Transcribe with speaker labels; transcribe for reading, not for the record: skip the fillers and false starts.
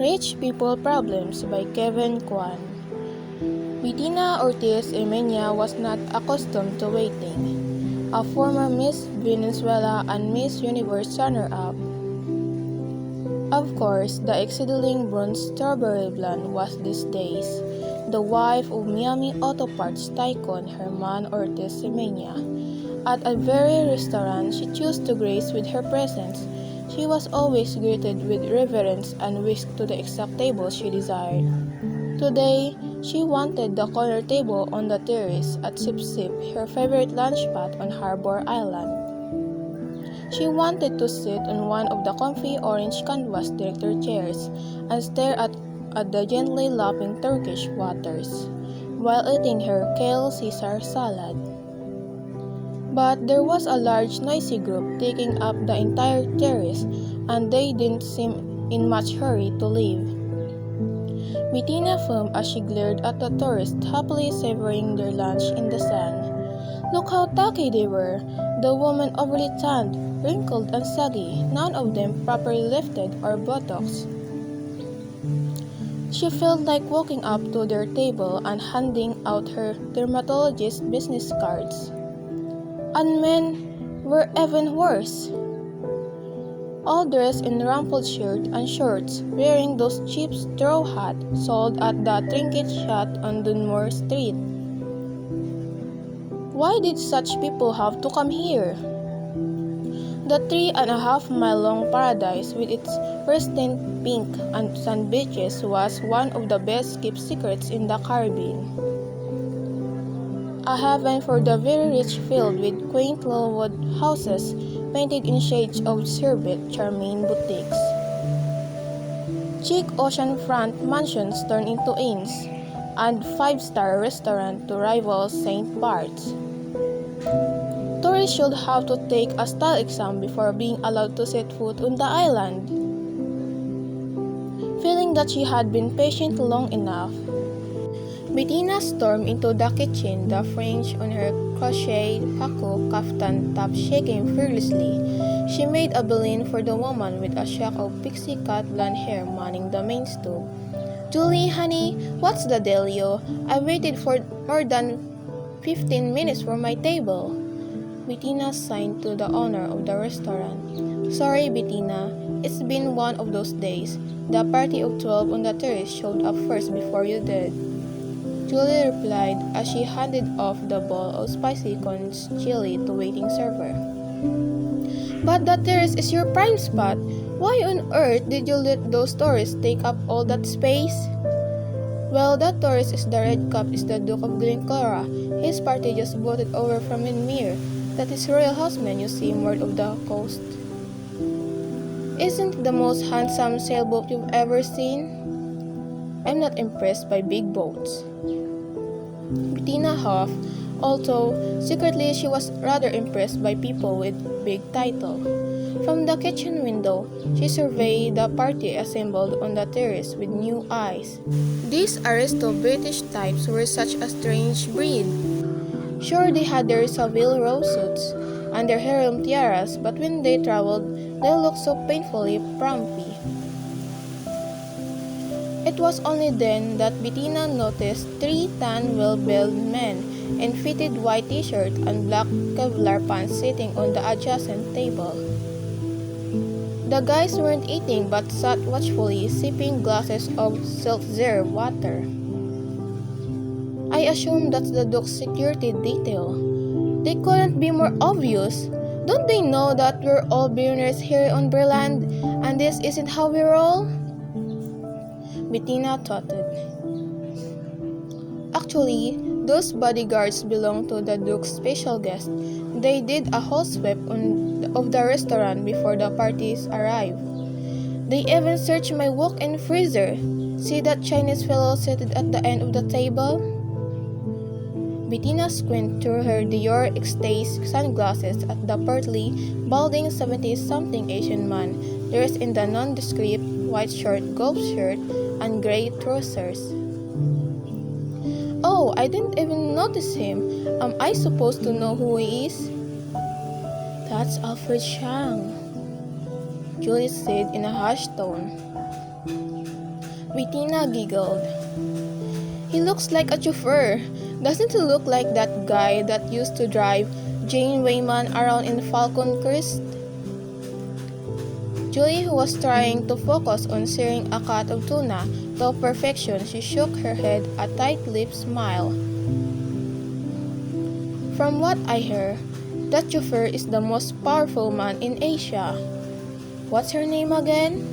Speaker 1: Rich People Problems by Kevin Kwan. Bettina Ortiz Emenia was not accustomed to waiting. A former Miss Venezuela and Miss Universe runner-up. Of course, the exceedingly bronze Strawberry Blonde was these days the wife of Miami Auto Parts tycoon Herman Ortiz Emenia. At a very restaurant she chose to grace with her presence, she was always greeted with reverence and whisked to the exact table she desired. Today, she wanted the corner table on the terrace at Sip Sip, her favorite lunch spot on Harbor Island. She wanted to sit on one of the comfy orange canvas director chairs and stare at the gently lapping Turkish waters while eating her kale Caesar salad. But there was a large noisy group taking up the entire terrace, and they didn't seem in much hurry to leave. Bettina fumed as she glared at the tourists happily savoring their lunch in the sun. Look how tacky they were, the women overly tanned, wrinkled and saggy, none of them properly lifted or botoxed. She felt like walking up to their table and handing out her dermatologist business cards. And men were even worse. All dressed in rumpled shirt and shorts, wearing those cheap straw hats sold at the trinket shop on Dunmore Street. Why did such people have to come here? The 3.5-mile long paradise with its pristine pink and sand beaches was one of the best kept secrets in the Caribbean. A heaven for the very rich filled with quaint low-wood houses painted in shades of sherbet charming boutiques. Chic oceanfront mansions turned into inns, and five-star restaurant to rival St. Bart's. Tourists should have to take a style exam before being allowed to set foot on the island. Feeling that she had been patient long enough, Bettina stormed into the kitchen, the fringe on her crochet Paco kaftan top shaking fearlessly. She made a beeline for the woman with a shock of pixie cut blonde hair manning the main stove. "Julie, honey, what's the dealio? I waited for more than 15 minutes for my table." Bettina signed to the owner of the restaurant. "Sorry, Bettina, it's been one of those days. The party of 12 on the terrace showed up first before you did." Julie replied as she handed off the bowl of spicy corn chili to waiting server. "But the terrace is your prime spot. Why on earth did you let those tourists take up all that space?" "Well, that tourist is the red cap is the Duke of Glencora. His party just voted over from Winmere. That is royal houseman you see moored of the coast. Isn't it the most handsome sailboat you've ever seen?" "I'm not impressed by big boats." Bettina huffed, although secretly she was rather impressed by people with big title. From the kitchen window, she surveyed the party assembled on the terrace with new eyes. These aristo-British types were such a strange breed. Sure, they had their Savile Row suits and their harem tiaras, but when they traveled, they looked so painfully frumpy. It was only then that Bettina noticed 3 tan well-built men in fitted white t-shirt and black Kevlar pants sitting on the adjacent table. The guys weren't eating but sat watchfully sipping glasses of Seltzer water. "I assume that's the Duke's security detail. They couldn't be more obvious. Don't they know that we're all billionaires here on Berland and this isn't how we roll?" Bettina thoughted. Actually, those bodyguards belong to the Duke's special guests. They did a whole sweep of the restaurant before the parties arrived. They even searched my walk-in freezer. See that Chinese fellow seated at the end of the table? Bettina squinted through her Dior Extase sunglasses at the portly, balding 70-something Asian man dressed in the nondescript white short golf shirt and gray trousers. "Oh, I didn't even notice him. Am I supposed to know who he is?" "That's Alfred Chang," Julie said in a hushed tone. Bettina giggled. He looks like a chauffeur. Doesn't he look like that guy that used to drive Jane Wayman around in Falcon Crest? Julie, who was trying to focus on searing a cut of tuna to perfection, she shook her head, a tight-lipped smile. From what I hear, that chauffeur is the most powerful man in Asia. What's her name again?